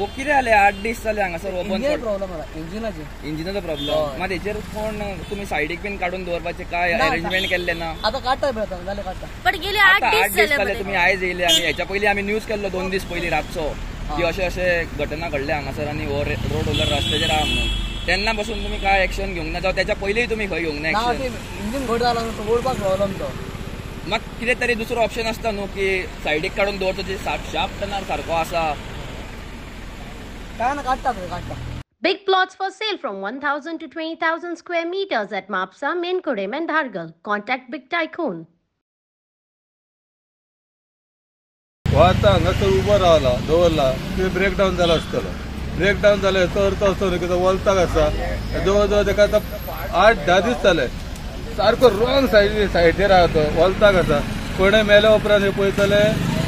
कितें जालें 8 दीस जाले हांगासर ओपन प्रॉब्लेम इंजिनाचो प्रॉब्लेम मात हेचेर कोण तुम्ही सायडीक बीन काढून दवरपाचे काय अरेंजमेंट केल्ले ना आता काडटा जाल्यार काडटा पण गेले 8 दीस जाले तुम्ही आयज येयले आनी हेच्या पयलीं आमी न्यूज केल्लो 2 दीस पयलीं रातचो की अशे अशे घटना घडल्या हांगासर आनी हो रोड रोलर रस्त्याचेर आहा म्हणून तेन्ना पासून तुम्ही काय एक्शन घेवंक ना जावं त्याच्या पयलीं तुम्ही खंय घेवंक ना इंजिन घट जाला तो ओडपाक प्रॉब्लेम तो म्हाका कितें तरी दुसरो ऑप्शन आसता न्हू की सायडीक काडून दवरचो जे शार्प टर्नर सारको आसा काय ना काडटा Big plots for sale from 1,000 to 20,000 square meters at Mapsa, Menkodem and Dhargal. Contact Big Tycoon. आता हांगासर उबो रावला दवरला ते ब्रेक डावन जाला आसतलो ब्रेक डावन जाले हेचो अर्थ असो न्हू की तो वलताक आसा जवळ जवळ ताका आतां 8-10 दीस जाले सारको रॉंग सायडीर आहा तो वलताक आसा कोणें मेल्या उपरांत हे पळयतले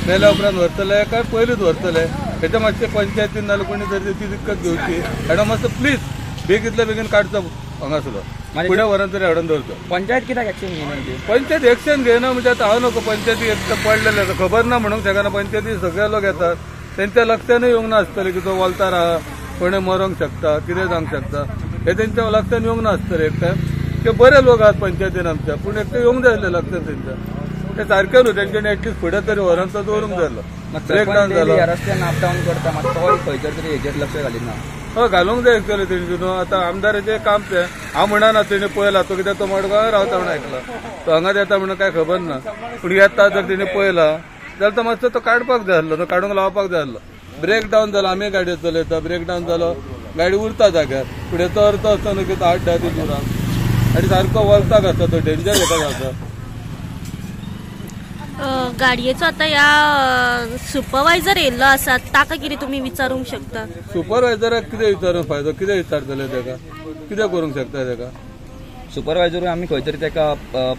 मेल्या उपरांत व्हरतले काय पयलींच व्हरतले हेच्या मातशें पंचायतीन नाल्यार कोणी तरी ती दिक्कत घेवची हाडून मातसो प्लीज बेगीतल्या बेगीन काडचो हांगासलो फुडें व्हरून तरी हाडून दवरचो पंचायत कित्याक एक्शन घेयना पंचायत एक्शन घेयना म्हणजे आतां हांव नको पंचायती एक पडलेले खबर ना म्हणूंक शकना पंचायती सगळे लोक येतात तेंच्या लक्षानूय येवंक ना आसतलें की तो वलतार आहा कोणें मरोंक शकता कितें जावंक शकता हे तेंच्या लक्षान येवंक ना आसतलें एक टायम ते बरे लोक आहात पंचायतीन आमच्या पूण एक येवंक जाय आसलें लक्षान तेंच्या ते सारकें न्हू तेंच्यांनी एटलीस्ट फुडें तरी व्हरून तो दवरूंक जाय आसलो ब्रेक डावन जालो रस्त्यान अप डावन करता मात तोय खंयसर तरी हेचेर लक्ष घालिना हय घालूंक जाय एक्चुअली तेंची न्हू आतां आमदाराचें काम तें हांव म्हणना तेणी पळयला तो कित्याक तो मडगांव रावता म्हणून आयकला तो हांगा येता म्हणून काय खबर ना पूण येता जर तेणी पळयला जाल्यार तो मातसो तो काडपाक जाय आसलो तो काडूंक लावपाक जाय आसलो ब्रेक डावन जालो आमी गाडयो चलयता ब्रेक डावन जालो गाडी उरता जाग्यार फुडें तो अर्थ असता न्हू की तो 8-10 दीस उराक आनी सारको वलताक आसा तो डेंजर हेका आसा गाडयेचो आता या सुपरवायझर येयल्लो आसा ताका कितें तुमी विचारूंक शकता सुपरवायझराक कितें विचारूंक फायदो कितें विचारतले तेका कितें करूंक शकता तेका सुपरवायझरूय आमी खंय तरी तेका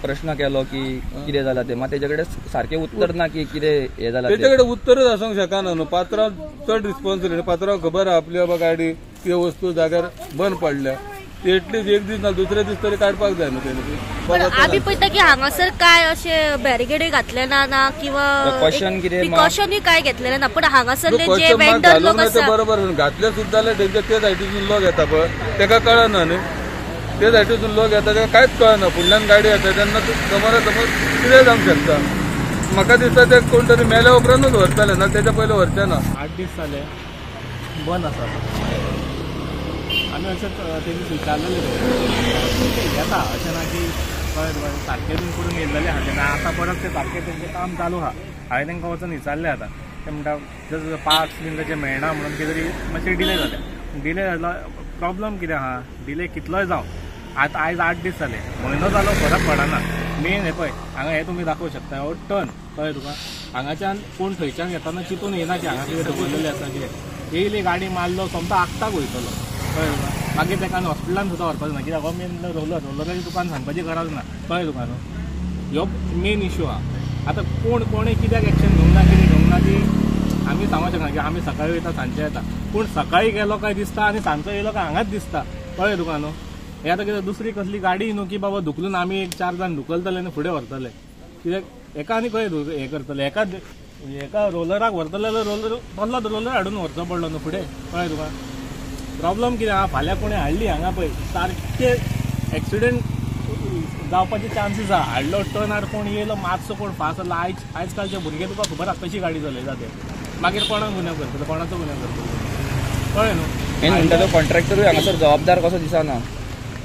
प्रश्न केलो की कितें जालां तें मात तेजे कडेन सारकें उत्तर ना की कितें हें जालां तेजे कडेन उत्तरूच आसूंक शकना न्हू पात्रांव चड रिस्पॉन्सिबिलिटी पात्रांव खबर आहा आपली बाबा गाडी ती वस्तू जाग्यार बंद पडल्या ती एटलीस्ट एक दीस ना दुसरे दीस तरी काडपाक जाय न्हू तेणी आमी पळयता की हांगासर काय अशे बॅरिकेडूय घातलेले ना किंवा प्रिकॉशनूय काय घेतलेले ना पण हांगासरले जे वेंडर लोक आसा बरोबर घातले सुद्दां जाल्यार तेंच्या ते सायडीसून लोक येता पळय तेका कळना न्ही ते सायडीसून लोक येता तेका कांयच कळना फुडल्यान गाडी येता तेन्ना समोर कितें जावंक शकता म्हाका दिसता ते कोण तरी मेल्या उपरांतूच व्हरतले ना तेच्या पयलीं व्हरचे ना 8 दीस जाले बंद आसा आमी अशें तेणी विचारलेले येता अशें ना की सारकें बीन करून येयल्लेले आहा तेन्ना आतां परत ते सारकें तेंचें काम चालू आहा हांवें तांकां वचून विचारलें आतां ते म्हणटा जर पार्ट्स बीन तशें मेळना म्हणून कितें तरी मातशें डिले जालो प्रॉब्लम कितें आहा डिले कितलोय जावं आतां आयज 8 दीस जाले म्हयनो जालो फरक पडना मेन हें पळय हांगा हें तुमी दाखोवंक शकता हो टर्न कळ्ळें तुका हांगाच्यान कोण थंयच्यान येताना चिंतून येना की हांगा कितें दवरलेलें आसा कितें येयली गाडी मारलो सोमतो आगताक वयतलो कळ्ळें तुका मागीर ताका हॉस्पिटलान सुद्दां व्हरपाचें ना कित्याक हो मेन रोलराचें दुकान सांगपाची गरज ना कळ्ळें तुका न्हू ह्यो मेन इश्यू आहा आतां कोणें कित्याक एक्शन घेवंक ना कितें घेवंक ना ती आमी सांगूंक शकना की आमी सकाळीं वयता सांजचे येता पूण सकाळीं गेलो काय दिसता आनी सांजचो येयलो काय हांगाच दिसता कळ्ळें तुका न्हू हे आतां कितें दुसरी कसली गाडी न्हू की बाबा धुकलून आमी 1-4 जाण धुकलतले आनी फुडें व्हरतले कित्याक एका आनी खंय हें करतले एका रोलराक व्हरतले जाल्यार रोलर हाडून व्हरचो पडलो न्हू फुडें कळ्ळें तुका प्रॉब्लम कितें आहा फाल्यां कोणें हाडली हांगा पळय सारके एक्सिडेंट जावपाचे चान्सीस आहा हाडलो टर्नार कोण येयलो मातसो कोण फास्ट जालो आयज कालचे भुरगे तुका खबर आसा कशी गाडी चलयता ते मागीर कोणाक गुन्यांव करतलो कोणाचो गुन्यांव करतलो कळ्ळें न्हू म्हणटा तो कॉन्ट्रॅक्टरूय हांगासर जबाबदार कसो दिसना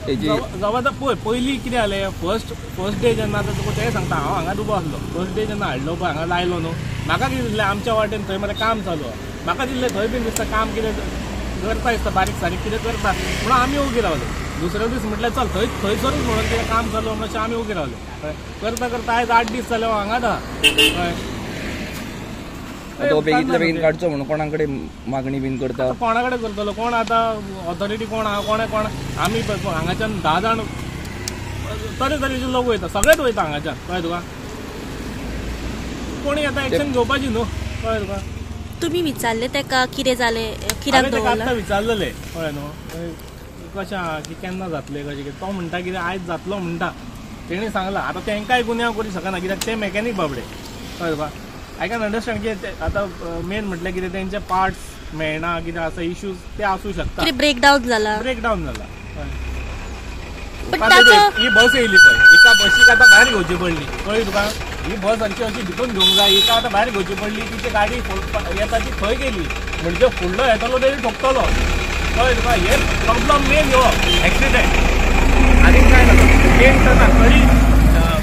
जबाबदार पळय पयलीं कितें जालें फर्स्ट डे जेन्ना आतां तुका तें सांगता हांव हांगा उबो आसलो फर्स्ट डे जेन्ना हाडलो पळय हांगा लायलो न्हू म्हाका कितें दिसलें आमच्या वाटेन थंय मरे काम चालू आहा म्हाका दिसलें थंय बीन दिसता काम कितें करता दिसता बारीक सारीक कितें करता म्हणून आमी ओगी रावले दुसरे दीस म्हटल्यार चल थंयसरूच म्हणून कितें काम चालू अशें आमी ओगी रावले करता करता आयज 8 दीस जाले हांगा आहा तो बेगीतल्या बेगीन काडचो म्हणून कोणा कडेन मागणी बीन करता कोणा कडेन करतलो कोण आतां ऑथॉरिटी कोण आहा कोण आमी हांगाच्यान 10 जाण तरेतरेचे लोक वयता सगळेच वयता हांगाच्यान कळ्ळें तुका कोणी आतां एक्शन घेवपाची न्हू कळ्ळें तुका तुम्ही विचारले तेका कितें जालें कित्याक दवरला आतां विचारलेलें कळ्ळें न्हू कशें आहा की केन्ना जातलें कशें कितें तो म्हणटा कितें आयज जातलो म्हणटा तेणी सांगलां आतां तेंकांय गुन्यांव करूंक शकना कित्याक ते मेकॅनीक बाबडे कळ्ळें तुका आय कॅन अंडरस्टँड की आतां मेन म्हटल्यार कितें तेंचे पार्ट्स मेळना कितें आसा इश्यूज ते आसूं शकता. कितें ब्रेकडाऊन जाला ब्रेकडाऊन जाला. पण आता ताचो ही बस येयली पळय, एका बसीक आतां भायर घेवची पडली कळ्ळी तुका. ही बस अशी भितून घेवंक जाय, एका आतां भायर घेवची पडली. तिची गाडी येता ती थंय गेली म्हणजे फुडलो येतलो तरी ठोकतलो कळ्ळें तुका. हे प्रॉब्लम मेन हो एक्सिडेंट आनी काय ना. मेन टर्नार तरी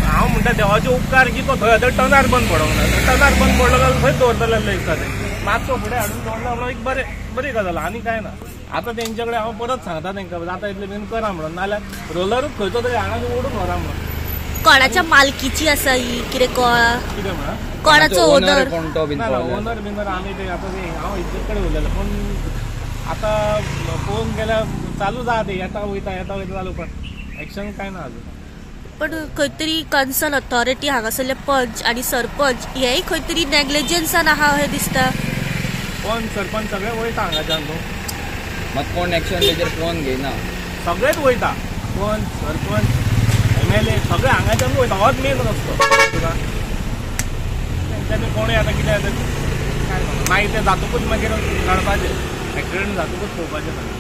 हांव म्हणटा देवाचे उपकार की तो थंय आतां टर्नार बंद पडोंक ना. टर्नार बंद पडलो जाल्यार थंयच दवरतले दिसता ते. मातसो फुडें हाडून दवरलो म्हणून एक बरी गजाल आनी काय ना. आतां तेंचे कडेन हांव परत सांगता तेंकां जाता इतले बेगीन करा म्हणून, नाल्यार रोलरूच खंयचो तरी हांगा ओडून व्हरा म्हणून. कोणाच्या मालकीची आसा ही कितें कितें म्हणा कोणाचो ओनर कोण तो बीन ना problem. ओनर बिनर आमी ते आतां ते हांव इज्जत कडेन उलयलो पूण आतां पळोवंक गेल्यार चालू आहा ते येता वयता चालू पण एक्शन काय ना अजून. पण खंय तरी कन्सर्न ऑथॉरिटी हांगासरले पंच आनी सरपंच हेय खंय तरी नेग्लिजन्सान आहा अशें दिसता. पण सरपंच सगळे वयता हांगाच्यान न्हू, मग कोण एक्शन तेजेर कोण घेयना. सगळेच वयता. पंच सरपंच MLA सगळे हांगाच्यान वयता. होच मेन रस्तो तुका. तेंच्यांनी कोणूय आतां कितें आतां काय म्हणून मागीर ते जातकूच मागीर काडपाचें एक्सिडेंट जातकूच पळोवपाचें.